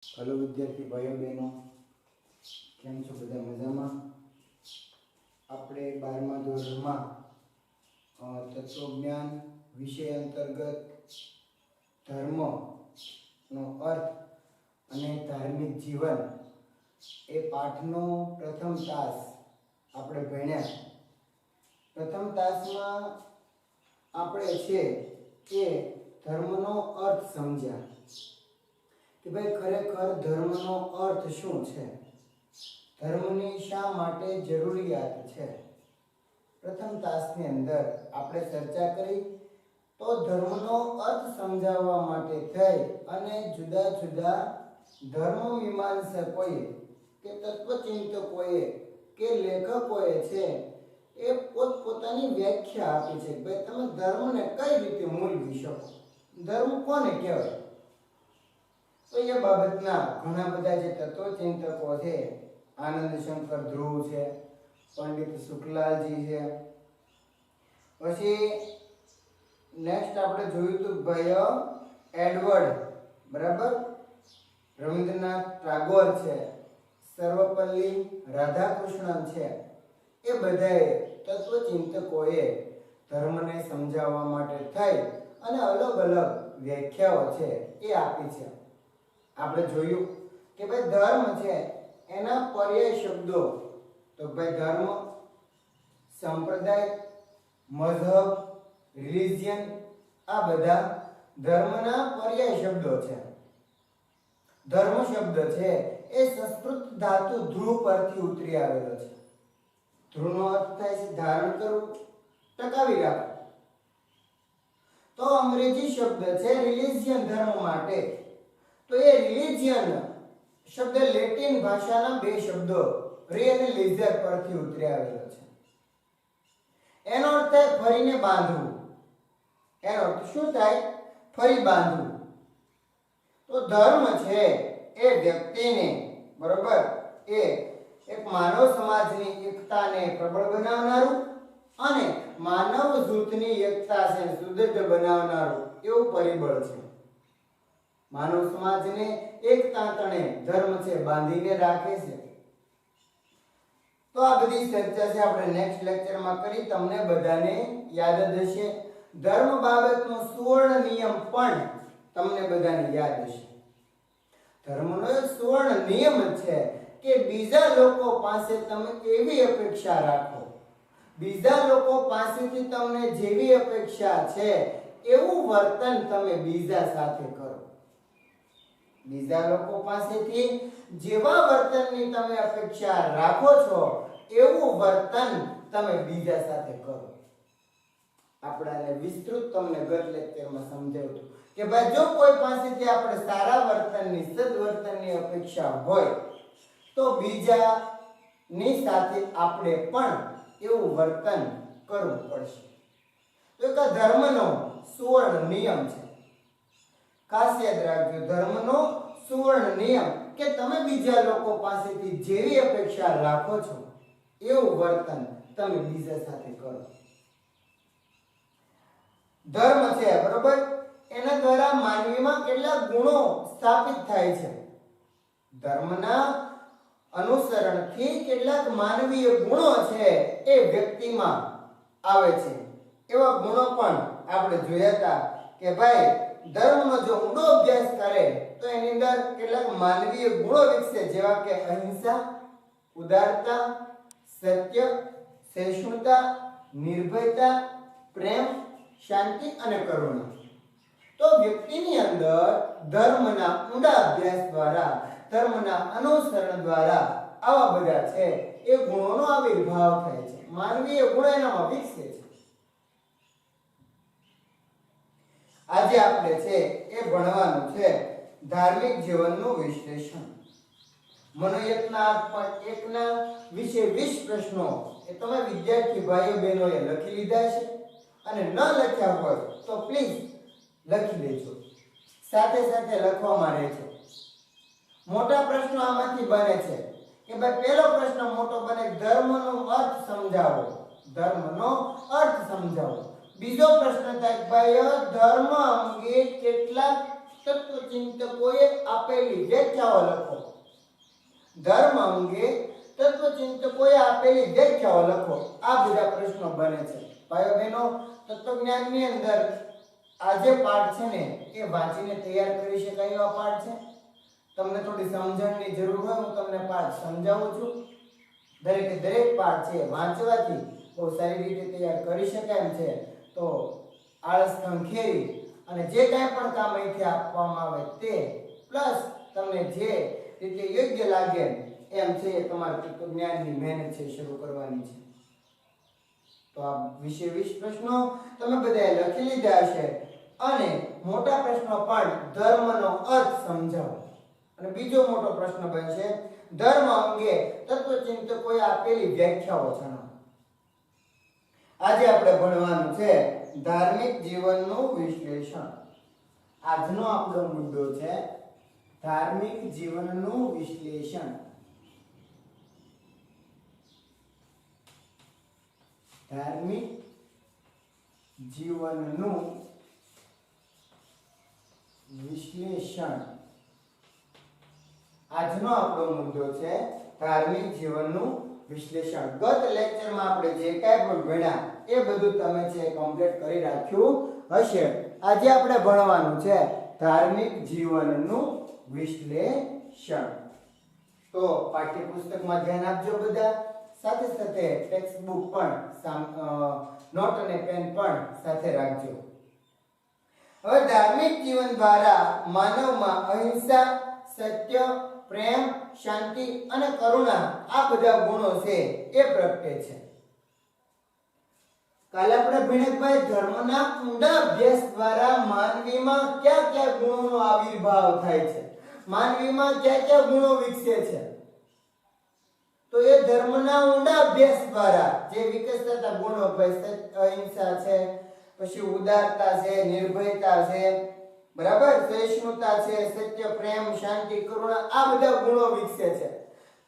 Hello विद्यार्थी भाइयों बहनों, केम छो बधा मजामां? આપણે 12મા ધોરણમાં તત્વજ્ઞાન વિષય અંતર્ગત ધર્મનો અર્થ અને ધાર્મિક જીવન એ પાઠનો પ્રથમ તાસ આપણે ભણ્યા. પ્રથમ તાસમાં આપણે છે કે ધર્મનો અર્થ સમજ્યા કે ભાઈ ખરેખર ધર્મનો અર્થ શું છે, ધર્મની શા માટે જરૂરિયાત છે. પ્રથમ તાસની અંદર આપણે ચર્ચા કરી તો ધર્મનો અર્થ સમજાવવા માટે થઈ અને જુદા જુદા ધર્મ મીમાંસકોએ કે તત્વચિંતકોએ કે લેખકોએ છે એ પોતપોતાની વ્યાખ્યા આપી છે. ભાઈ તમે ધર્મને કઈ રીતે મૂલવી શકો, ધર્મ કોને કહેવાય. તો એ બાબતના ઘણા બધા જે તત્વચિંતકો છે, આનંદ શંકર ધ્રુવ છે, પંડિત શુક્લાજી છે, પછી નેક્સ્ટ આપણે જોયું હતું ભાઈ એડવર્ડ, બરાબર, રવિન્દ્રનાથ ટાગોર છે, સર્વપલ્લી રાધાકૃષ્ણન છે. એ બધાએ તત્વચિંતકોએ ધર્મને સમજાવવા માટે થઈ અને અલગ અલગ વ્યાખ્યાઓ છે એ આપી છે. આપણે જોયું કે ભાઈ ધર્મ છે એના પર્યાય શબ્દો, તો ભાઈ ધર્મ, સંપ્રદાય, મઝહબ, રિલિજિયન, આ બધા ધર્મના પર્યાય શબ્દો છે. ધર્મ શબ્દ છે એ સંસ્કૃત ધાતુ ધ્રુવ પરથી ઉતરી આવેલો છે. ધ્રુવનો અર્થ થાય છે ધારણ કરવું, ટકાવી રાખવું. તો અંગ્રેજી શબ્દ છે રિલિજિયન, ધર્મ માટે. તો એ રિલિજિયન શબ્દ લેટિન ભાષાના બે શબ્દો રી અને લીઝર પરથી ઉતરી આવેલો છે. એનો અર્થ થાય ફરીને બાંધવું. એનો અર્થ શું થાય? ફરી બાંધવું. તો ધર્મ છે એ વ્યક્તિને, બરોબર, એ એક માનવ સમાજની એકતાને પ્રબળ બનાવનારું અને માનવ જૂથની એકતા છે સુદૃઢ બનાવનારું એવું પરિબળ છે. માનવ સમાજને એકતા તણે ધર્મ છે બાંધીને રાખે છે. તો આ બધી ચર્ચા છે આપણે નેક્સ્ટ લેક્ચરમાં કરી. તમને બધાને યાદ જ હશે. ધર્મ બાબતનો સુવર્ણ નિયમ પણ તમને બધાને યાદ હશે. ધર્મનો એક સુવર્ણ નિયમ છે કે બીજા લોકો પાસે તમે એવી અપેક્ષા રાખો, બીજા લોકો પાસેથી તમને જેવી અપેક્ષા છે એવું વર્તન તમે બીજા સાથે કરો. બીજા લોકો પાસેથી જેવા વર્તનની તમે અપેક્ષા રાખો છો એવું વર્તન તમે બીજા સાથે કરો. આપણાને વિસ્તૃત તમને ગત લેક્ચરમાં સમજાવ્યું કે ભાઈ જો કોઈ પાસેથી આપણે સારા વર્તનની, સદવર્તનની અપેક્ષા હોય તો બીજાની સાથે આપણે પણ એવું વર્તન કરવું પડશે. તો એક ધર્મનો સુવર્ણ નિયમ છે. ખાસ યાદ રાખજો, ધર્મનો સુવર્ણ નિયમ કે તમે બીજા લોકો પાસેથી જેવી અપેક્ષા રાખો છો એવું વર્તન તમે બીજા સાથે કરો. ધર્મ છે, બરોબર, એના દ્વારા માનવીમાં કેટલાક ગુણો સ્થાપિત થાય છે. ધર્મના અનુસરણથી કેટલાક માનવીય ગુણો છે એ વ્યક્તિમાં આવે છે. એવા ગુણો પણ આપણે જોયા હતા કે ભાઈ ધર્મનો જો ઊંડો અભ્યાસ કરે તો એની અંદર કેટલાક માનવીય ગુણો વિકસે, જેવા કે અહિંસા, ઉદારતા, સત્ય, સહિષ્ણુતા, નિર્ભયતા, પ્રેમ, શાંતિ અને કરુણા. તો વ્યક્તિની અંદર ધર્મના ઊંડા અભ્યાસ દ્વારા, ધર્મના અનુસરણ દ્વારા આવા બધા છે એ ગુણોનો આવિર્ભાવ થાય છે. માનવીય ગુણો એનામાં વિકસે છે. આજે આપણે છે એ ભણવાનું છે ધાર્મિક જીવનનું વિશ્લેષણ. મનોયતના 1ના વિશે 20 પ્રશ્નો એ તમે વિદ્યાર્થી ભાઈઓ બહેનોએ લખી લીધા છે અને ન લખ્યા હોય તો પ્લીઝ લખી લેજો. સાથે સાથે લખવામાં રહેજો. મોટા પ્રશ્નો આમાંથી બને છે કે ભાઈ પહેલો પ્રશ્ન મોટો બને, ધર્મનો અર્થ સમજાવો. ધર્મનો અર્થ સમજાવો. બીજો પ્રશ્ન થાય ભાઈ ધર્મ અંગે કેટલાક તત્વચિંતકોએ આપેલી વ્યાખ્યાઓ લખો. ધર્મ અંગે તત્વચિંતકોએ આપેલી વ્યાખ્યાઓ લખો. આ બધા પ્રશ્નો બને છે. ભાઈઓ બહેનો, તત્વજ્ઞાનની અંદર આ જે પાઠ છે ને એ વાંચીને તૈયાર કરી શકાય એવા પાઠ છે. તમને થોડી સમજણની જરૂર હોય હું તમને પાઠ સમજાવું છું. દરેકે દરેક પાઠ છે વાંચવાથી બહુ સારી રીતે તૈયાર કરી શકાય એમ છે. તો આળસ ખંખેરી અને જે કાંઈ પણ કામ અહીંથી આપવામાં આવે તે પ્લસ તમને જે રીતે યોગ્ય લાગે એમ છે તમારે તત્વજ્ઞાનની મહેનત છે શરૂ કરવાની છે. તો આ 20 પ્રશ્નો તમે બધાએ લખી લીધા હશે અને મોટા પ્રશ્નો પણ ધર્મનો અર્થ સમજાવો. અને બીજો મોટો પ્રશ્ન બનશે ધર્મ અંગે તત્વચિંતકોએ આપેલી વ્યાખ્યાઓ જણાવો. આજે આપણે ભણવાનું છે ધાર્મિક જીવનનું વિશ્લેષણ. આજનો આપણો મુદ્દો છે ધાર્મિક જીવનનું વિશ્લેષણ. ધાર્મિક જીવનનું વિશ્લેષણ. આજનો આપણો મુદ્દો છે ધાર્મિક જીવનનું વિશ્લેષણ. ગત લેક્ચરમાં આપણે જે કાંઈ પણ ભણ્યા એ બધું તમે છે કમ્પ્લીટ કરી રાખ્યું હશે. આજે આપણે ભણવાનું છે ધાર્મિક જીવનનું વિશ્લેષણ. તો પાઠ્યપુસ્તકમાં ધ્યાન આપજો બધા. સાથે સાથે ટેક્સ્ટ બુક પણ નોટ અને પેન પણ સાથે રાખજો. હવે ધાર્મિક જીવન દ્વારા માનવમાં અહિંસા, સત્ય, પ્રેમ, શાંતિ અને કરુણા આ બધા ગુણો છે એ પ્રગટે છે. કાલે આપણે ભણ્યા ધર્મના ઊંડા અભ્યાસ દ્વારા માનવીમાં કયા કયા ગુણોનો આવિર્ભાવ થાય છે, માનવીમાં કયા કયા ગુણો વિકસે છે. તો એ ધર્મના ઊંડા અભ્યાસ દ્વારા જે વિકસતા ગુણો અહિંસા છે, પછી ઉદારતા છે, નિર્ભયતા છે, બરાબર, સહિષ્ણુતા છે, સત્ય, પ્રેમ, શાંતિ, કરુણા આ બધા ગુણો વિકસે છે.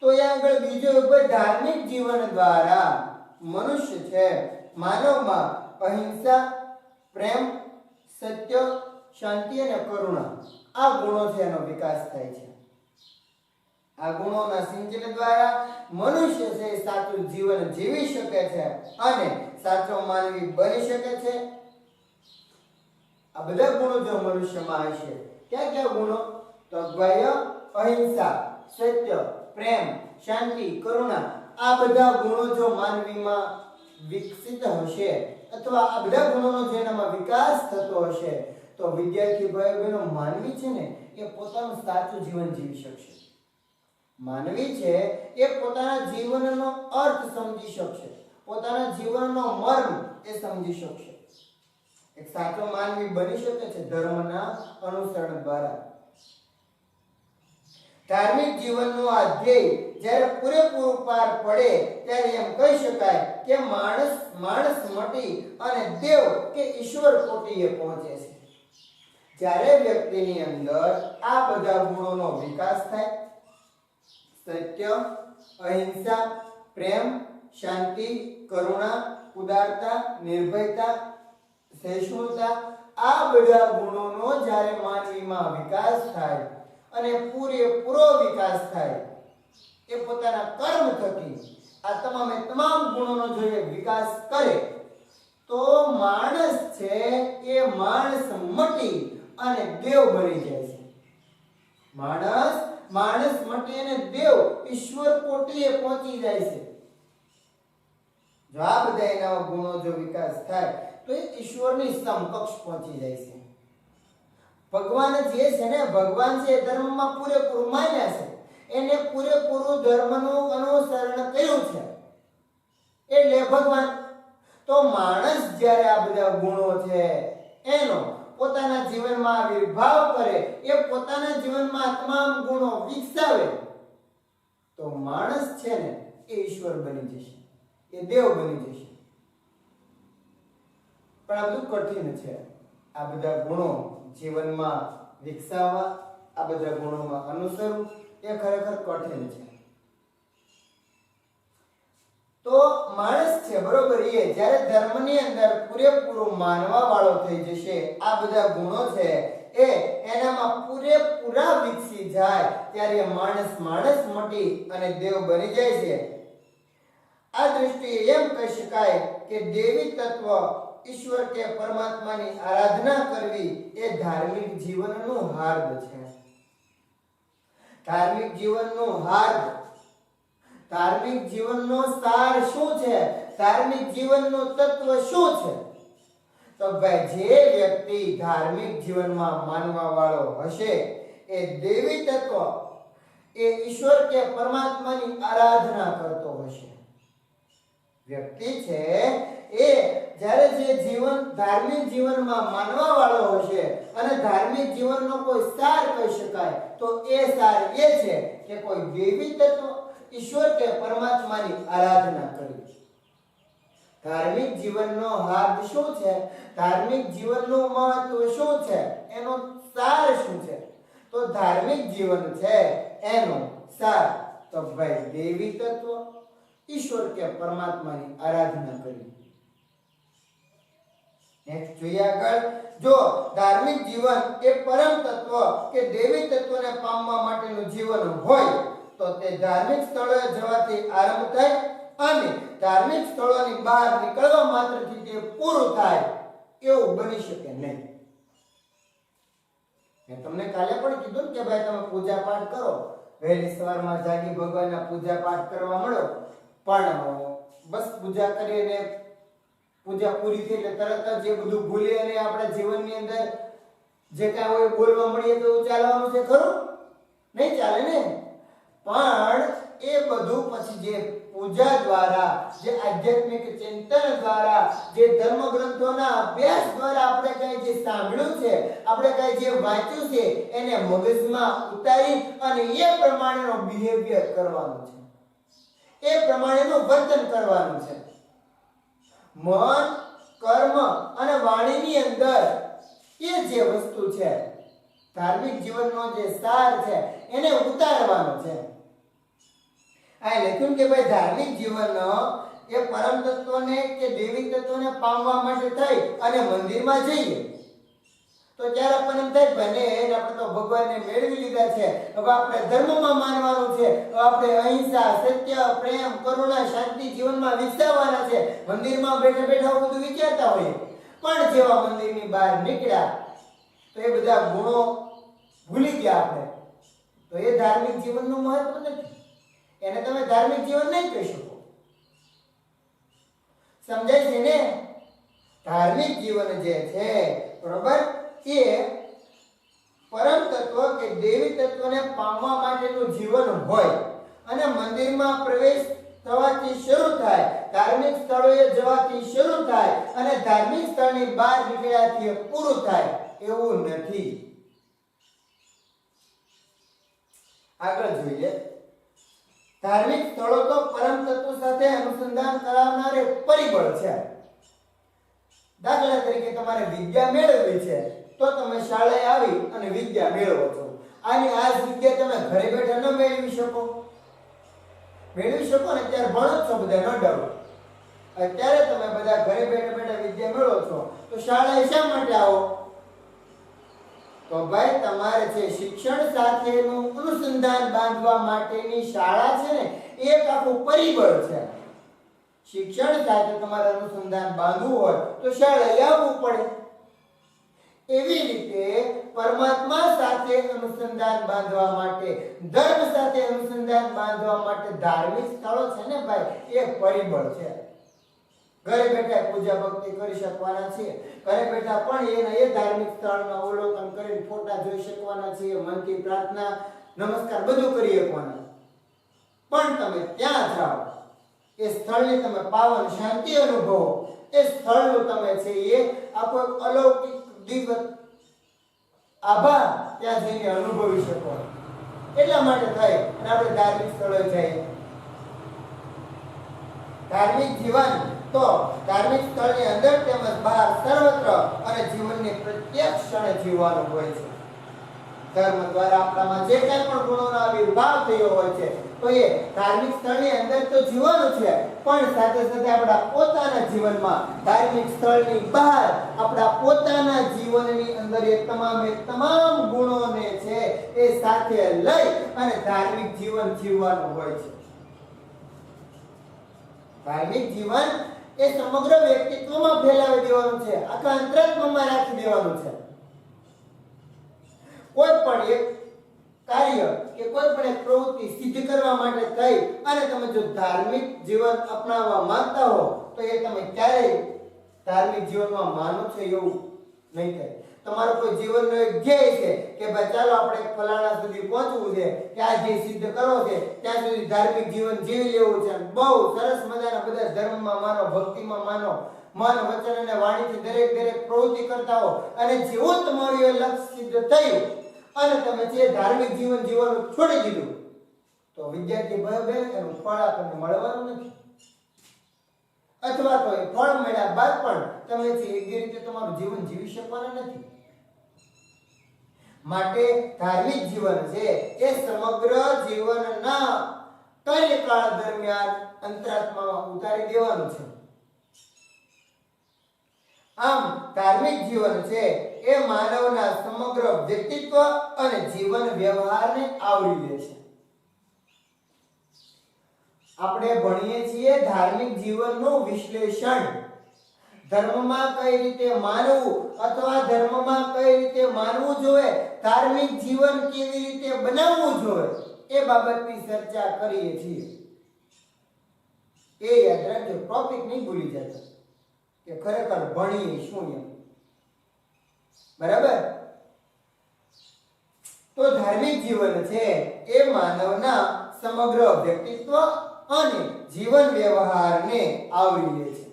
તો એ આગળ બીજો ધાર્મિક જીવન દ્વારા મનુષ્ય છે માનવમાં અહિંસા, પ્રેમ, સત્ય, શાંતિ અને કરુણા આ ગુણો છે એનો વિકાસ થાય છે. આ ગુણોના સિંચન દ્વારા મનુષ્ય છે સાચું જીવન જીવી શકે છે અને સાચો માનવી બની શકે છે. આ બધા ગુણો જો મનુષ્યમાં હશે, ક્યાં ક્યાં ગુણો? તો અહિંસા, સત્ય, પ્રેમ, શાંતિ, કરુણા આ બધા ગુણો જો માનવીમાં વિકસિત હશે અથવા આ બધા ગુણોનો જેનામાં વિકાસ થતો હશે તો વિદ્યાર્થી ભાઈ બહેનો માનવી છે ને એ પોતાનું સાચું જીવન જીવી શકશે. માનવી છે એ પોતાના જીવનનો અર્થ સમજી શકશે, પોતાના જીવનનો મર્મ એ સમજી શકશે. એક સાચો માનવી બની શકે છે ધર્મના અનુસરણ દ્વારા. ધાર્મિક જીવનનું આ ધ્યેય જ્યારે પૂરેપૂરું પાર પડે ત્યારે એમ કહી શકાય કે માણસ મટી અને દેવ કે ઈશ્વર કોટીએ પહોંચે છે. જ્યારે વ્યક્તિની અંદર આ બધા ગુણોનો વિકાસ થાય, સત્ય, અહિંસા, પ્રેમ, શાંતિ, કરુણા, ઉદારતા, નિર્ભયતા, સહિષ્ણુતા આ બધા ગુણોનો જ્યારે માનવીમાં વિકાસ થાય અને પૂરેપૂરો વિકાસ થાય એ પોતાના કર્મ થકી આ તમામ ગુણોનો જો વિકાસ કરે તો માણસ છે એ માણસ મટી અને દેવ બની જાય છે. માણસ મટી અને દેવ ઈશ્વર કોટીએ પહોંચી જાય છે. જો આ બધા એના ગુણો જો વિકાસ થાય તો એ ઈશ્વરની સમકક્ષ પહોંચી જાય છે. ભગવાન જે છે ને, ભગવાન છે ધર્મમાં પૂરેપૂરું માન્યા છે, એને પૂરેપૂરું ધર્મનું અનુસરણ કર્યું છે એટલે ભગવાન. તો માણસ જ્યારે આ બધા ગુણો છે એનો પોતાના જીવનમાં આવિર્ભાવ કરે, એ પોતાના જીવનમાં તમામ ગુણો વિકસાવે તો માણસ છે ને એ ઈશ્વર બની જશે, એ દેવ બની જશે. પણ આ બધું કઠિન છે. આ બધા ગુણો જીવનમાં વિકસાવવા, આ બધા ગુણોમાં અનુસરવું એ ખરેખર કઠિન છે. તો માણસ છે બરોબર, એ જ્યારે ધર્મની અંદર પૂરેપૂરો માનવા વાળો થઈ જશે, આ બધા ગુણો છે એ એનામાં પૂરેપૂરા વિકસી જાય ત્યારે માણસ મટી અને દેવ બની જાય છે. આ દૃષ્ટિએ એમ કહી શકાય કે દેવી તત્વ ઈશ્વર કે પરમાત્માની આરાધના કરવી એ ધાર્મિક જીવનનું હાર્દ છે. ધાર્મિક જીવનનું હાર્દ, ધાર્મિક જીવનનો સાર શું છે? ધાર્મિક જીવનનું તત્વ શું છે? તો ભાઈ જે વ્યક્તિ ધાર્મિક જીવનમાં માનવા વાળો હશે એ દેવી તત્વ એ ઈશ્વર કે પરમાત્માની આરાધના કરતો હશે. વ્યક્તિ છે એ જ્યારે જે જીવન ધાર્મિક જીવનમાં માનવા વાળો હશે અને ધાર્મિક જીવનનો કોઈ સાર કહી શકાય તો એ સાર એ છે કે કોઈ દેવી તત્વ ઈશ્વર કે પરમાત્માની આરાધના કરવી. ધાર્મિક જીવનનો હાર્દ શું છે? ધાર્મિક જીવનનું મહત્વ શું છે? એનો સાર શું છે? તો ધાર્મિક જીવન છે એનો સાર તો ભાઈ દેવી તત્વ ઈશ્વર કે પરમાત્માની આરાધના કરવી. નેક્સ્ટ જોઈએ આગળ. જો ધાર્મિક જીવન એ પરમ તત્વ કે દેવી તત્વને પામવા માટેનું જીવન હોય તો તે ધાર્મિક સ્થળોએ જવાથી આરંભ થાય અને ધાર્મિક સ્થળોની બહાર નીકળવા માત્રથી તે પૂરું થાય એવું બની શકે નહીં. મેં તમને કાલે પણ કીધું કે ભાઈ તમે પૂજા પાઠ કરો, વહેલી સવારમાં જાગી ભગવાનના પૂજા પાઠ કરવા મળો, પણ બસ પૂજા કરીને પૂજા પૂરી થઈ એટલે તરત જ એ બધું ભૂલી અને આપણા જીવનની અંદર જે કાંઈ હોય બોલવા મળીએ તો ચાલવાનું છે ખરું? નહીં ચાલે ને. પણ એ બધું પછી જે પૂજા દ્વારા, જે આધ્યાત્મિક ચિંતન દ્વારા, જે ધર્મ ગ્રંથોના અભ્યાસ દ્વારા આપણે કઈ જે સાંભળ્યું છે, આપણે કઈ જે વાંચ્યું છે એને મગજમાં ઉતારી અને એ પ્રમાણેનો બિહેવિયર કરવાનું છે, એ પ્રમાણેનું વર્તન કરવાનું છે. મન, કર્મ અને વાણીની અંદર એ જે વસ્તુ છે ધાર્મિક જીવનનો જે સાર છે એને ઉતારવાનો છે. આ લખ્યું કે ભાઈ ધાર્મિક જીવન એ પરમ તત્વને કે દેવી તત્વને પામવા માટે થઈ અને મંદિરમાં જઈએ તો ત્યારે આપણને એમ થાય ભલે આપણે તો ભગવાનને મેળવી લીધા છે, હવે આપણે ધર્મમાં માનવાનું છે, હવે આપણે અહિંસા, સત્ય, પ્રેમ, કરુણા, શાંતિ જીવનમાં વિકસાવવાના છે. મંદિરમાં બેઠા બેઠા બધું વિચારતા હોઈએ પણ જેવા મંદિરની બહાર નીકળ્યા તો એ બધા ગુણો ભૂલી ગયા આપણે, તો એ ધાર્મિક જીવનનું મહત્વ નથી. એને તમે ધાર્મિક જીવન નહીં કહી શકો. સમજાય છે ને? ધાર્મિક જીવન જે છે બરોબર એ પરમ તત્વ કે દેવી તત્વને પામવા માટેનું જીવન હોય અને મંદિરમાં પ્રવેશ થવાથી શરૂ થાય, ધાર્મિક સ્થળોએ જવાથી શરૂ થાય અને ધાર્મિક સ્થળની બહાર નીકળ્યાથી પૂરું થાય એવું નથી. આગળ જોઈએ. ધાર્મિક સ્થળો તો પરમ તત્વ સાથે અનુસંધાન કરાવનાર એક પરિબળ છે. દાખલા તરીકે તમારે વિદ્યા મેળવવી છે તો તમે શાળાએ આવી અને વિદ્યા મેળવો છો. આની આ વિદ્યા તમે ઘરે બેઠા ન મેળવી શકો. મેળવી શકો ને ત્યારે ભણો છો બધા, ન ડરો. અત્યારે તમે બધા ઘરે બેઠા બેઠા વિદ્યા મેળવો છો તો શાળાએ શા માટે આવો? તો ભાઈ તમારે છે શિક્ષણ સાથેનું અનુસંધાન બાંધવા માટેની શાળા છે ને એક આખું પરિબળ છે. શિક્ષણ સાથે તમારે અનુસંધાન બાંધવું હોય તો શાળાએ આવવું પડે. એવી રીતે પરમાત્મા સાથે અનુસંધાન બાંધવા માટે, ધર્મ સાથે અનુસંધાન બાંધવા માટે ધાર્મિક સ્થળો છે ને ભાઈ એક પરિબળ છે. ઘરે બેઠા પૂજા ભક્તિ કરી શકવાના છીએ, ઘરે બેઠા પણ એના એ ધાર્મિક સ્થળનું અવલોકન કરીને ફોટા જોઈ શકવાના છીએ, મનથી પ્રાર્થના નમસ્કાર બધું કરી શકવાના. પણ તમે ત્યાં જાઓ, એ સ્થળની તમે પાવન શાંતિ અનુભવો, એ સ્થળનું તમે છે એ આખો અલૌકિક દિવ્ય આભા ત્યાં જઈને અનુભવી શકો. એટલા માટે થાય અને આપણે ધાર્મિક સ્થળોએ જઈએ. ધાર્મિક જીવન તો ધાર્મિક સ્થળની અંદર તેમજ બહાર સર્વત્ર અને જીવનની પ્રત્યેક ક્ષણે જીવવાનું હોય છે. ધર્મ દ્વારા આપણામાં જે કંઈ પણ ગુણોનો આવિર્ભાવ થયો હોય છે તો એ ધાર્મિક સ્થળની અંદર તો જીવવાનું છે, પણ સાથે સાથે આપણા પોતાના જીવનમાં ધાર્મિક સ્થળની બહાર આપણા પોતાના જીવનની અંદર એ તમામ ગુણોને છે એ સાથે લઈ અને ધાર્મિક જીવન જીવવાનું હોય છે. ધાર્મિક જીવન એ સમગ્ર વ્યક્તિત્વમાં ફેલાવી દેવાનું છે, આખા અંતરાત્મામાં રાખી દેવાનું છે. કોઈ પણ એક કાર્ય કે કોઈ પણ એક પ્રવૃત્તિ સિદ્ધ કરવા માટે થઈ અને તમે જો ધાર્મિક જીવન અપનાવવા માંગતા હો તો એ તમે ક્યારેય ધાર્મિક જીવનમાં માનો છો એવું નહીં થાય. તમારો કોઈ જીવનનો એક ધ્યેય છે કે ભાઈ ચાલો આપણે ફલાણા સુધી પહોંચવું છે, કે આ ધ્યેય સિદ્ધ કરવો છે, ત્યાં સુધી ધાર્મિક જીવન જીવી લેવું છે. બહુ સરસ મજાના બધા ધર્મમાં માનો, ભક્તિમાં માનો, મન વચન અને વાણીથી દરેક પ્રવૃત્તિ કરતા હો અને જેવું તમારું એ લક્ષ્ય સિદ્ધ થયું અને તમે જે ધાર્મિક જીવન જીવવાનું છોડી દીધું તો વિદ્યાર્થી ભાઈ એનું ફળ આપણને મળવાનું નથી, અથવા તો એ ફળ મળ્યા બાદ પણ તમે જે યોગ્ય રીતે તમારું જીવન જીવી શકવાના નથી. માટે ધાર્મિક જીવન છે એ સમગ્ર જીવનના કાર્યકાળ દરમિયાન અંતરાત્મામાં ઉતારી દેવાનું છે. આમ ધાર્મિક જીવન છે એ માનવના સમગ્ર વ્યક્તિત્વ અને જીવન વ્યવહારને આવરી લે છે. આપણે ભણીએ છીએ ધાર્મિક જીવનનું વિશ્લેષણ, ધર્મમાં કઈ રીતે માનવું અથવા ધર્મમાં કઈ રીતે માનવું જોઈએ, ધાર્મિક જીવન કેવી રીતે બનાવવું જોઈએ એ બાબતની ચર્ચા કરીએ છીએ. એ યાદ રાખજો, ટોપિક નહીં ભૂલી જતા કે ખરેખર ભણીએ શું એમ. બરાબર? તો ધાર્મિક જીવન છે એ માનવના સમગ્ર વ્યક્તિત્વ અને જીવન વ્યવહારને આવરી લે છે.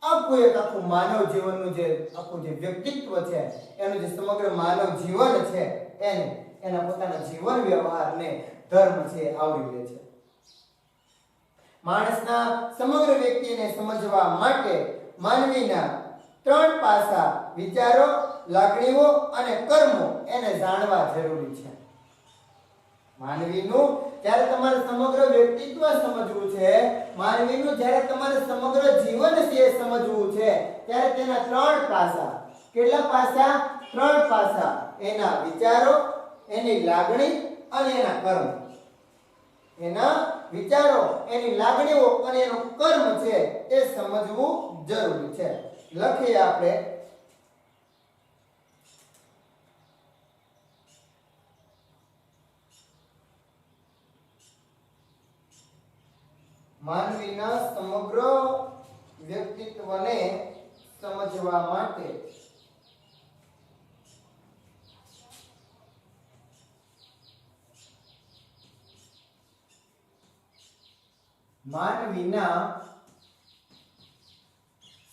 આખું માનવ જીવનનું જે આખું જે વ્યક્તિત્વ છે એનું જે સમગ્ર માનવ જીવન છે એને એના પોતાના જીવન વ્યવહારને ધર્મ છે આવરી લે છે. માણસના સમગ્ર વ્યક્તિને સમજવા માટે માનવીના ત્રણ પાસા વિચારો, લાગણીઓ અને કર્મો એને જાણવા જરૂરી છે. માનવીનું જ્યારે તમારે સમગ્ર વ્યક્તિત્વ સમજવું છે, માનવીનું જ્યારે તમારે સમગ્ર જીવન છે સમજવું છે ત્યારે તેના ત્રણ પાસા, કેટલા પાસા? ત્રણ પાસા. એના વિચારો, એની લાગણી અને એના કર્મ. એના વિચારો, એની લાગણીઓ અને એનું કર્મ છે એ સમજવું જરૂરી છે. લખીએ આપણે માનવીના સમગ્ર વ્યક્તિત્વને સમજવા માટે માનવીના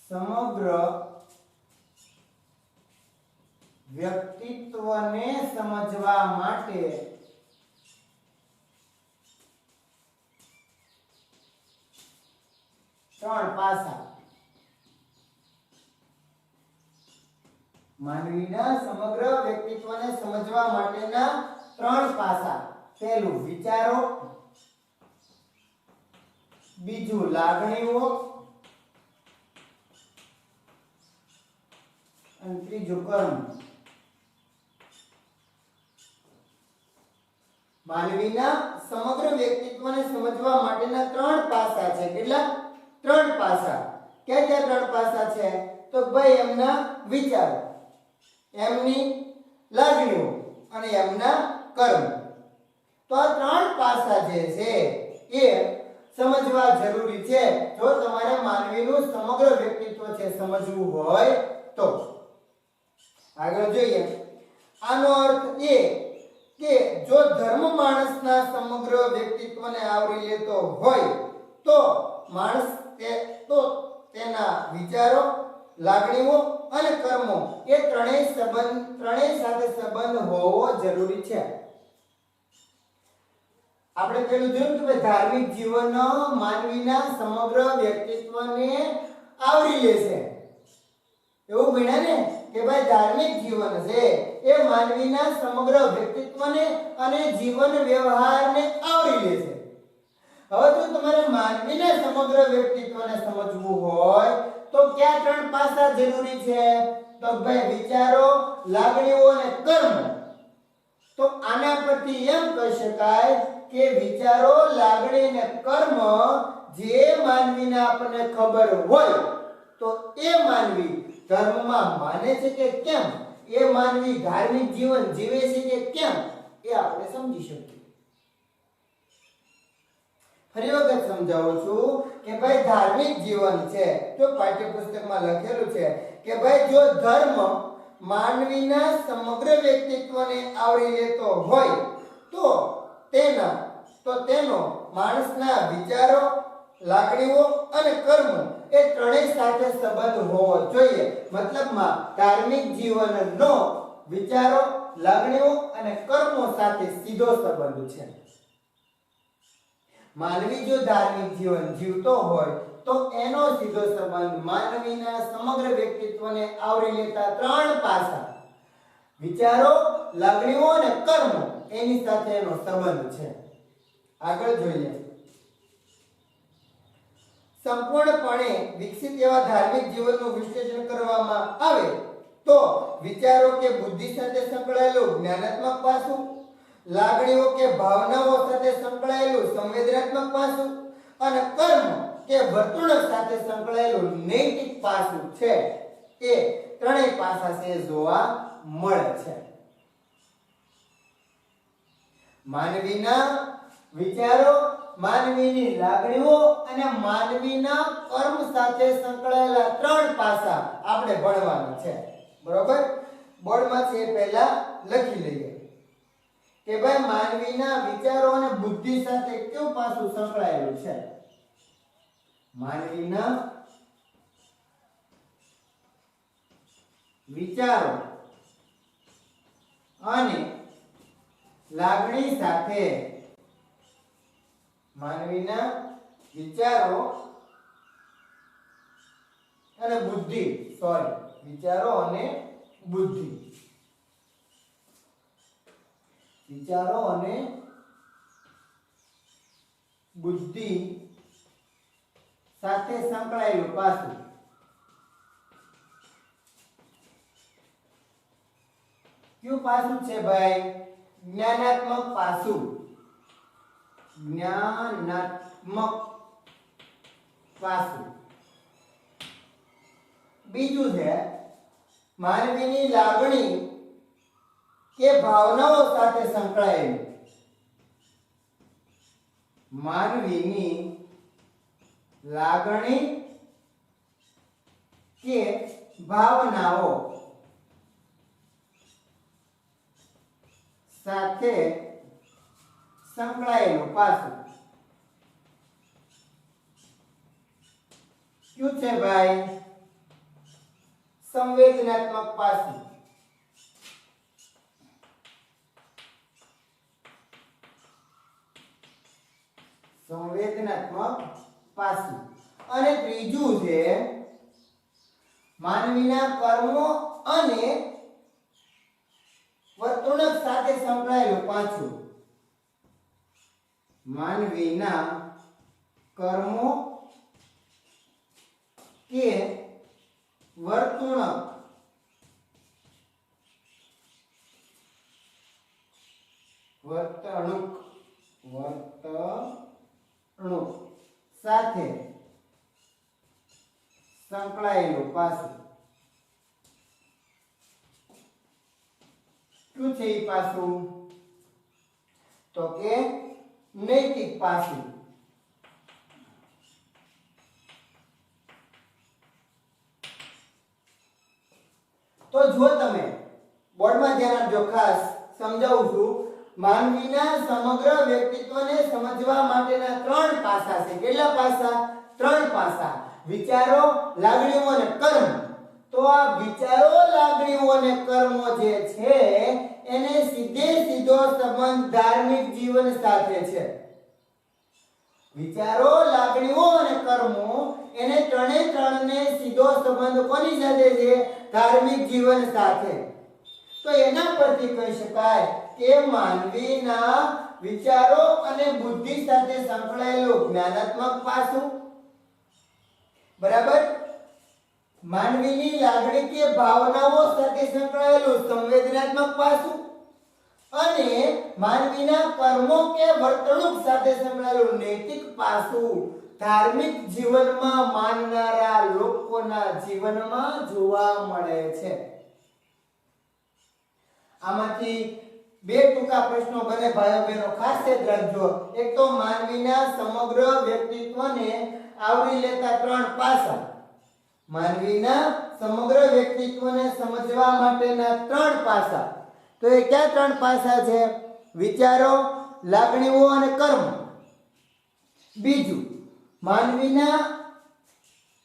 સમગ્ર વ્યક્તિત્વને સમજવા માટે ત્રણ પાસા. માનવીના સમગ્ર વ્યક્તિત્વને સમજવા માટેના ત્રણ પાસા. પહેલું વિચારો, બીજું લાગણીઓ અને ત્રીજું કર્મ. માનવીના સમગ્ર વ્યક્તિત્વને સમજવા માટેના ત્રણ પાસા છે. કેટલા? ત્રણ પાસા. ક્યાં ક્યાં ત્રણ પાસા છે? તો ભાઈ એમના વિચારો, એમની લાગણીઓ અને એમના કર્મ. તો આ ત્રણ પાસા જે છે એ સમજવા જરૂરી છે જો તમારે માનવીનું સમગ્ર વ્યક્તિત્વ છે સમજવું હોય તો. આગળ જોઈએ. આનો અર્થ એ કે જો ધર્મ માણસના સમગ્ર વ્યક્તિત્વને આવરી લેતો હોય તો માણસ તેના વિચારો, લાગણીઓ અને કર્મો એ ત્રણેય સાથે સંબંધ હોવો જરૂરી છે. આપણે પેલું જોયું કે ધાર્મિક જીવન માનવીના સમગ્ર વ્યક્તિત્વને આવરી લે છે. એવું ભણ્યા ને કે ભાઈ ધાર્મિક જીવન છે એ એ માનવીના સમગ્ર વ્યક્તિત્વને અને જીવન વ્યવહારને આવરી લે છે. હવે જો તમારે માનવીના સમગ્ર વ્યક્તિત્વને સમજવું હોય તો કયા ત્રણ પાસા જરૂરી છે? તો ભાઈ વિચારો, લાગણીઓ અને કર્મ. તો આના પરથી એમ કહી શકાય કે વિચારો, લાગણી અને કર્મ જે માનવીને આપણને ખબર હોય તો એ માનવી ધર્મમાં માને છે કે કેમ, એ માનવી ધાર્મિક જીવન જીવે છે કે કેમ, એ આપણે સમજી શકીએ. ફરી વખત સમજાવું છું કે ભાઈ ધાર્મિક જીવન છે, જો પાઠ્યપુસ્તકમાં લખેલું છે કે ભાઈ જો ધર્મ માનવીના સમગ્ર વ્યક્તિત્વને આવરી લેતો હોય તો તેનો માણસના વિચારો, લાગણીઓ અને કર્મ એ ત્રણેય સાથે સંબંધ હોવો જોઈએ. મતલબમાં ધાર્મિક જીવનનો વિચારો, લાગણીઓ અને કર્મો સાથે સીધો સંબંધ છે. માનવી જો ધાર્મિક જીવન જીવતો હોય તો એનો સીધો સંબંધ માનવીના સમગ્ર વ્યક્તિત્વને આવરી લેતા ત્રણ પાસા વિચારો, લાગણીઓ અને કર્મ એની સાથે એનો સંબંધ છે. આગળ જોઈએ. સંપૂર્ણપણે વિકસિત એવા ધાર્મિક જીવનનું વિશ્લેષણ કરવામાં આવે તો વિચારો કે બુદ્ધિ સાથે સંકળાયેલું જ્ઞાનાત્મક પાસું, લાગણીઓ કે ભાવનાઓ સાથે સંકળાયેલું સંવેદનાત્મક પાસું અને કર્મ કે વર્તણૂક સાથે સંકળાયેલું નૈતિક પાસું છે, એ ત્રણેય પાસા છે જોવા મળે છે. માનવીના વિચારો, માનવીની લાગણીઓ અને માનવીના કર્મ સાથે સંકળાયેલા ત્રણ પાસા આપણે ભણવાના છે. બરોબર? બોર્ડમાં છે પહેલા લખી લઈએ કે ભાઈ માનવીના વિચારો અને બુદ્ધિ સાથે કયું પાસું સંકળાયેલું છે? માનવીના વિચારો અને લાગણી સાથે, માનવીના વિચારો અને બુદ્ધિ, વિચારો અને બુદ્ધિ, વિચારો અને બુદ્ધિ સાથે સંકળાયેલું પાસું. કયું પાસું છે ભાઈ? જ્ઞાનાત્મક પાસું. જ્ઞાનાત્મક પાસું. બીજું છે માનવીની લાગણી કે ભાવનાઓ સાથે સંકળાયેલું. માનવીની લાગણી કે ભાવનાઓ સાથે સંકળાયેલું પાસું. શું છે ભાઈ? સંવેદનાત્મક પાસું. સંવેદનાત્મક પાસું. અને ત્રીજું છે માનવીના કર્મો અને વર્તણૂક સાથે સંકળાયેલું પાછું. માનવીના કર્મો કે વર્તણૂક સાથે સંકળાયેલું પાસું. શું છે એ પાસું? તો કે નૈતિક પાસું. તો જો તમે બોર્ડમાં ધ્યાન આપજો, ખાસ સમજાવું છું. માનવીના સમગ્ર વ્યક્તિત્વને સમજવા માટેના ત્રણ પાસા છે. કેટલા પાસા? ત્રણ પાસા. વિચારો, લાગણીઓ અને કર્મ. તો આ વિચારો, લાગણીઓ અને કર્મો જે છે એને સીધો સંબંધ ધાર્મિક જીવન સાથે છે. વિચારો, લાગણીઓ અને કર્મો એને ત્રણને સીધો સંબંધ કોની સાથે છે? ધાર્મિક જીવન સાથે. તો તો એના પરથી કહી શકાય કે માનવીના વિચારો અને બુદ્ધિ સાથે સંકળાયેલું જ્ઞાનાત્મક પાસું, બરાબર, માનવીની લાગણી કે ભાવનાઓ સાથે સંકળાયેલું સંવેદનાત્મક પાસું અને માનવીના કર્મો કે વર્તણૂક સાથે સંકળાયેલું નૈતિક પાસું ધાર્મિક જીવનમાં માનનારા લોકોના જીવનમાં જોવા મળે છે. આમાંથી બે ટૂંકા પ્રશ્નો બને ભાઈઓ બહેનો, ખાસ યાદ રાખજો. એક તો માનવીના સમગ્ર વ્યક્તિત્વને આવરી લેતા ત્રણ પાસા, માનવીના સમગ્ર વ્યક્તિત્વને સમજવા માટેના ત્રણ પાસા. તો એ કયા ત્રણ પાસા છે? વિચારો, લાગણીઓ અને કર્મ. બીજું, માનવીના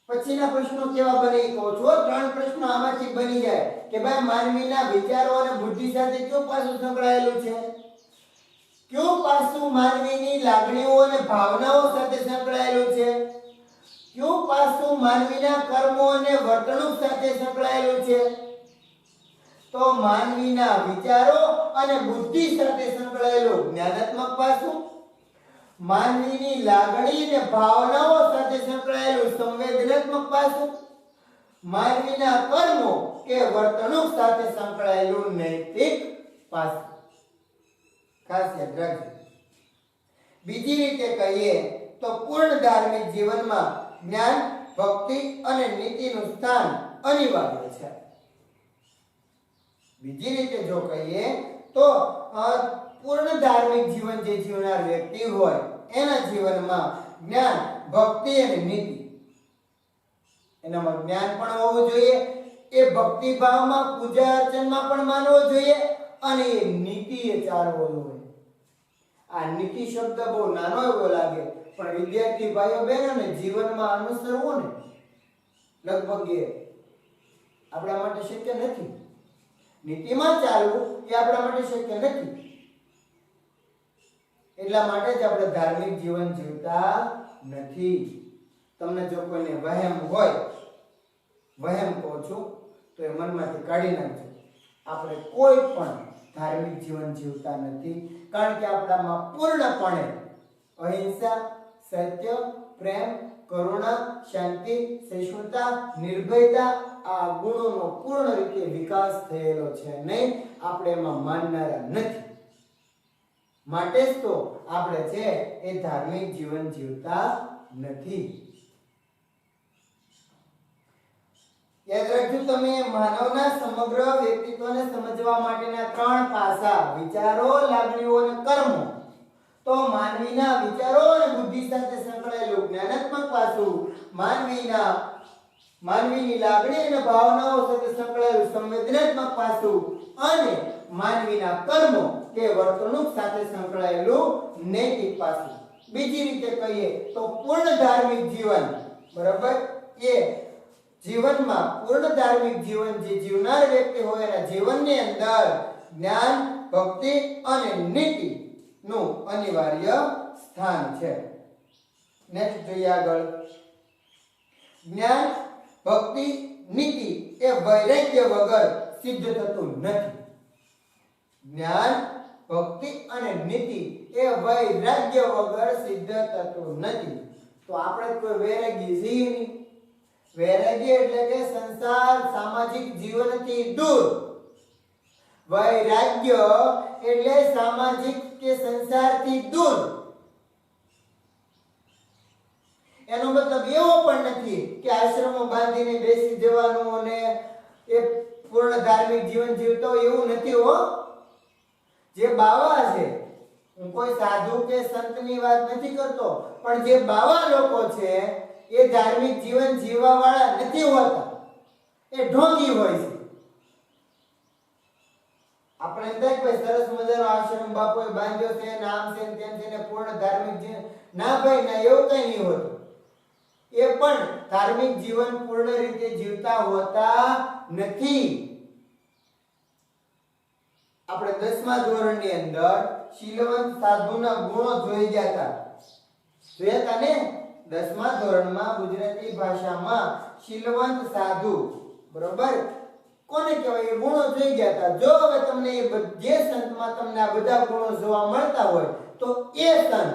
પછીના પ્રશ્નો કેવા બને એ કહો છો. ત્રણ પ્રશ્નો આમાંથી બની જાય કે ભાઈ માનવીના વિચારો અને બુદ્ધિ સાથે કયું પાસું સંકળાયેલું છે, કયું પાસું માનવીની લાગણીઓ અને ભાવનાઓ સાથે સંકળાયેલું છે, કયું પાસું માનવીના કર્મો અને વર્તણૂક સાથે સંકળાયેલું છે. તો માનવીના વિચારો અને બુદ્ધિ સાથે સંકળાયેલું જ્ઞાનાત્મક પાસું, માનવીની લાગણી અને ભાવનાઓ સાથે સંકળાયેલું સંવેદનાત્મક પાસું, માનવીના કર્મો કે વર્તણૂક સાથે સંકળાયેલું નૈતિક પાસું. ખાસ યાદ રાખજો. બીજી રીતે કહીએ તો પૂર્ણ ધાર્મિક જીવનમાં જ્ઞાન, ભક્તિ અને નીતિનું સ્થાન અનિવાર્ય છે. બીજી રીતે જો કહીએ તો પૂર્ણ ધાર્મિક જીવન જે જીવનાર વ્યક્તિ હોય એના જીવનમાં જ્ઞાન, ભક્તિ અને નીતિ, એનામાં જ્ઞાન પણ હોવું જોઈએ, એ ભક્તિ ભાવમાં પૂજા અર્ચનમાં પણ માનવો જોઈએ અને એ નીતિ એ ચાલવો જોઈએ. આ નીતિ શબ્દ બહુ નાનો એવો લાગે પણ વિદ્યાર્થી ભાઈઓ બહેનોને જીવનમાં અનુસરવું ને લગભગ એ આપણા માટે શક્ય નથી. નીતિમાં ચાલવું એ આપણા માટે શક્ય નથી. એટલા માટે જ આપણે ધાર્મિક જીવન જીવતા નથી. તમને જો કોઈને વહેમ હોય, વહેમ કહો છો તો એ મનમાંથી કાઢી નાખજો. આપણે કોઈ પણ ધાર્મિક જીવન જીવતા નથી, કારણ કે આપણામાં પૂર્ણપણે અહિંસા, સત્ય, પ્રેમ, કરુણા, શાંતિ, સહિષ્ણુતા, નિર્ભયતા આ ગુણોનો પૂર્ણ રીતે વિકાસ થયેલો છે નહીં. આપણે એમાં માનનારા નથી. માટે જ તો આપણે છે એ ધાર્મિક જીવન જીવતા નથી. યાદ રાખજો તમે, માનવના સમગ્ર વ્યક્તિત્વને સમજવા માટેના ત્રણ પાસા, વિચારો, લાગણીઓ અને કર્મો. તો માનવીના વિચારો અને બુદ્ધિ સાથે સંકળાયેલું જ્ઞાનાત્મક પાસું, માનવીની લાગણી અને ભાવનાઓ સાથે સંકળાયેલું સંવેદનાત્મક પાસું અને માનવીના કર્મો કે વર્તણૂક સાથે સંકળાયેલું નૈતિક પાસું. બીજી રીતે કહીએ તો પૂર્ણ ધાર્મિક જીવન, બરાબર, એ જીવનમાં પૂર્ણ ધાર્મિક જીવન જે જીવનાર વ્યક્તિ હોય એના જીવનની અંદર જ્ઞાન, ભક્તિ અને નીતિ નું અનિવાર્ય સ્થાન છે. નેક્સ્ટ જોઈએ આગળ. જ્ઞાન, ભક્તિ, નીતિ એ વૈરાગ્ય વગર સિદ્ધ થતું નથી. જ્ઞાન, ભક્તિ અને નીતિ એ વૈરાગ્ય વગર સિદ્ધ થતું નથી. તો આપણે કોઈ વૈરાગ્ય છીએ નહીં. વૈરાગ્ય એટલે કે સંસાર સામાજિક જીવનથી દૂર. વૈરાગ્ય એટલે સામાજિક કે સંસારથી દૂર. એનો મતલબ એવો પણ નથી કે આશ્રમો બાંધીને બેસી જવાનું અને એ પૂર્ણ ધાર્મિક જીવન જીવતો એવું નથી હો. જે બાવા છે, હું કોઈ સાધુ કે સંતની વાત નથી કરતો, પણ જે બાવા લોકો છે એ ધાર્મિક જીવન જીવવા વાળા નથી હોતા, એ ઢોંગી હોય છે. આપણે એમ થાય કે સરસ મજાનો આશ્રમ બાપુએ બાંધ્યો છે, નામ છે તેમ છે ને પૂર્ણ ધાર્મિક જીવન. ના ભાઈ ના, એવું કઈ નહીં હોતું. એ પણ ધાર્મિક જીવન પૂર્ણ રીતે જીવતા હોતા નથી. આપણે 10મા ધોરણની અંદર શીલવંત સાધુના ગુણો જોઈ ગયા હતા. જોયા હતા ને? 10મા ધોરણમાં ગુજરાતી ભાષામાં શીલવંત સાધુ, બરોબર, કોને કહેવાય? એ ગુણો જોઈ ગયા હતા. જો હવે તમને જે સંતમાં તમને આ બધા ગુણો જોવા મળતા હોય તો એ સંત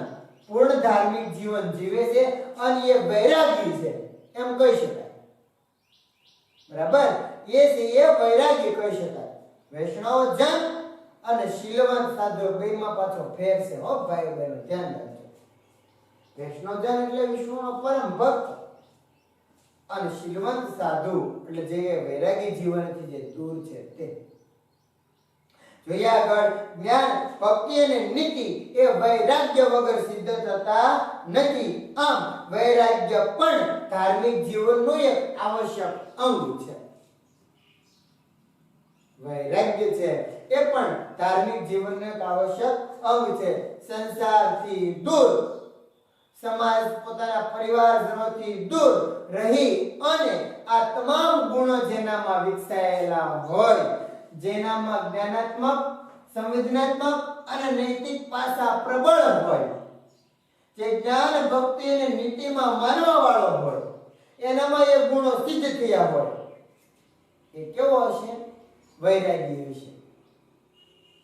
પૂર્ણ ધાર્મિક જીવન જીવે છે અને એ વૈરાગી છે એમ કહી શકાય. બરાબર? એ છે એ વૈરાગી કહી શકાય. વૈષ્ણવ જન અને શીલવંત સાધુ બેમાં પાછો ફેર છે. હો ભાઈ બહેનો ધ્યાન રાખજો. વૈષ્ણવ જન એટલે વિષ્ણુનો પરમ ભક્ત અને શીલવંત સાધુ એટલે જે વૈરાગી જીવનથી જે દૂર છે તે. જોઈએ આગળ. જ્ઞાન, ભક્તિ અને નીતિ એ વૈરાગ્ય વગર સિદ્ધ થતા નથી. આમ વૈરાગ્ય પણ ધાર્મિક જીવનનું એક આવશ્યક અંગ છે. વૈરાગ્ય છે એ પણ ધાર્મિક જીવનનું એક આવશ્યક અંગ છે. સંસારથી દૂર, સમાજ પોતાના પરિવારજનોથી દૂર રહી અને આ તમામ ગુણો જેનામાં વિકસાયેલા હોય, જેનામાં જ્ઞાનાત્મક, સંવેદનાત્મક અને નૈતિક પાસા પ્રબળ હોય, જે જ્ઞાન, ભક્તિ અને નીતિમાં માનવા વાળો હોય, એનામાં એ ગુણો સિદ્ધ થયા હોય, એ કેવો હશે? વૈરાગ્ય હશે.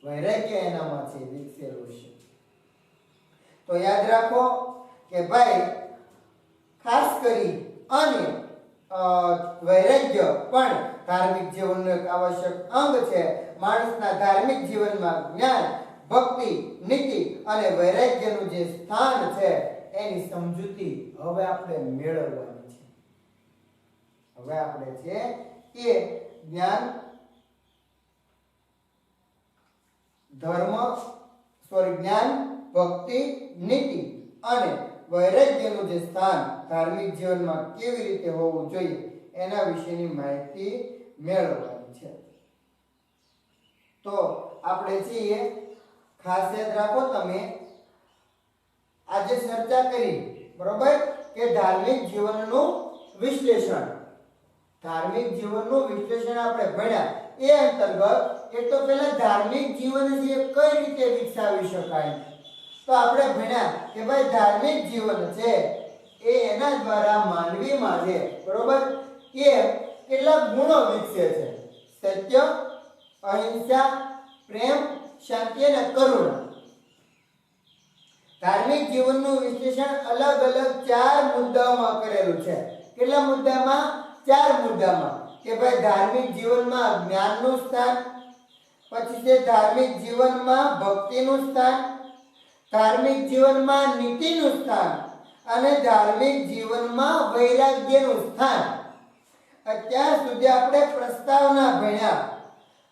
વૈરાગ્ય એનામાં છે, વિકસેલું છે. તો યાદ રાખો કે ભાઈ ખાસ કરી અને વૈરાગ્ય પણ ધાર્મિક જીવનનું એક આવશ્યક અંગ છે. માણસના ધાર્મિક જીવનમાં જ્ઞાન, ભક્તિ, નીતિ અને વૈરાગ્યનું જે સ્થાન છે એની સમજૂતી હવે આપણે મેળવવાની છે. હવે આપણે છે એ જ્ઞાન, જ્ઞાન, ભક્તિ, નીતિ અને વૈરાગ્યનું જે સ્થાન ધાર્મિક જીવનમાં કેવી રીતે હોવું જોઈએ એના વિશેની માહિતી મેળવવાની છે. તો આપણે છીએ ખાસ યાદ રાખો તમે આજે ચર્ચા કરી, બરોબર, કે ધાર્મિક જીવનનું વિશ્લેષણ. ધાર્મિક જીવનનું વિશ્લેષણ આપણે ભણ્યા. એ અંતર્ગત એક તો પહેલા ધાર્મિક જીવન છે કઈ રીતે વિકસાવી શકાય. તો આપણે ભણ્યા કે ભાઈ ધાર્મિક જીવન છે એ એના દ્વારા માનવીમાં છે, બરોબર, એ કેટલા ગુણો વિકસે છે. સત્ય, અહિંસા, પ્રેમ, શાંતિ અને કરુણા. ધાર્મિક જીવનનું વિશ્લેષણ અલગ અલગ 4 મુદ્દાઓમાં કરેલું છે. કેટલા મુદ્દામાં? 4 મુદ્દામાં. કે ભાઈ ધાર્મિક જીવનમાં જ્ઞાનનું સ્થાન, પછી છે ધાર્મિક જીવનમાં ભક્તિનું સ્થાન, ધાર્મિક જીવનમાં નીતિનું સ્થાન અને ધાર્મિક જીવનમાં વૈરાગ્યનું સ્થાન. અત્યાર સુધી આપણે પ્રસ્તાવના ભણ્યા.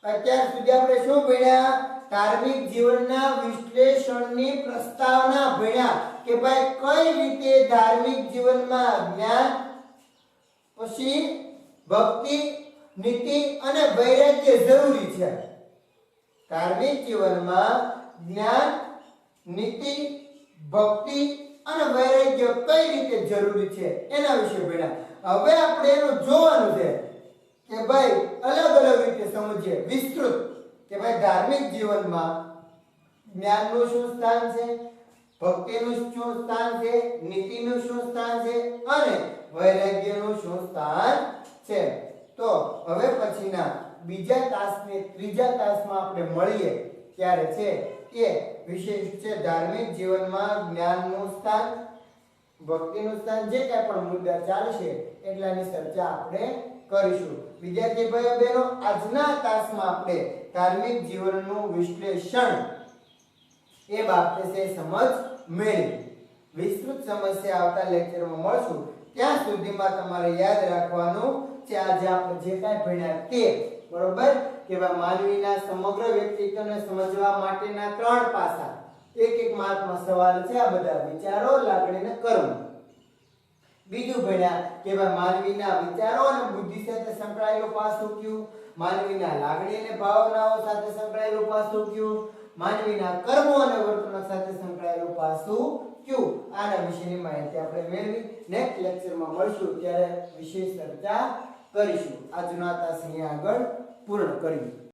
અત્યાર સુધી આપણે શું ભણ્યા? ધાર્મિક જીવનના વિશ્લેષણની પ્રસ્તાવના ભણ્યા કે ભાઈ કઈ રીતે ધાર્મિક જીવનમાં જ્ઞાન, પછી ભક્તિ, નીતિ અને વૈરાગ્ય જરૂરી છે. ધાર્મિક જીવનમાં જ્ઞાન, નીતિ, ભક્તિ અને વૈરાગ્ય કઈ રીતે જરૂરી છે એના વિશે ભણ્યા. હવે આપણે એનું જોવાનું છે કે ભાઈ અલગ અલગ રીતે સમજીએ, વિસ્તૃત, કે ભાઈ ધાર્મિક જીવનમાં જ્ઞાનનું શું સ્થાન છે, ભક્તિનું શું સ્થાન છે, નીતિનું શું સ્થાન છે અને વૈરાગ્યનું શું સ્થાન છે. તો હવે પછીના બીજા તાસને ત્રીજા તાસમાં આપણે મળીએ ત્યારે છે એ વિશેષ છે ધાર્મિક જીવનમાં જ્ઞાનનું સ્થાન, ભક્તિનું સ્થાન, જે કાંઈ પણ મુદ્દા ચાલશે એટલાની ચર્ચા આપણે કરીશું. વિદ્યાર્થી ભાઈઓ બહેનો, આજના તાસમાં આપણે ધાર્મિક જીવનનું વિશ્લેષણ એ બાબતે સમજ મેળવી. વિસ્તૃત સમસ્યા આવતા લેક્ચરમાં મળશું. ત્યાં સુધીમાં તમારે યાદ રાખવાનું છે આજે આપણે જે કાંઈ ભણ્યા તે, બરોબર, કે માનવીના સમગ્ર વ્યક્તિત્વને સમજવા માટેના 3 પાસા. એક માર્કમાં સવાલ છે આ બધા: વિચારો, લાગણી અને કર્મ. બીજું ભણ્યા કે માનવીના વિચારો અને બુદ્ધિ સાથે સંકળાયેલું પાસું કયું, માનવીના લાગણી અને ભાવનાઓ સાથે સંકળાયેલું પાસું કયું, માનવીના કર્મો અને વર્તન સાથે સંકળાયેલું પાસું કયું. આના વિશેની માહિતી આપણે મેળવી. નેક્સ્ટ લેક્ચરમાં મળશું ત્યારે વિશેષ ચર્ચા કરીશું. આજનો તાસ અહીંયા આગળ પૂર્ણ કરીએ.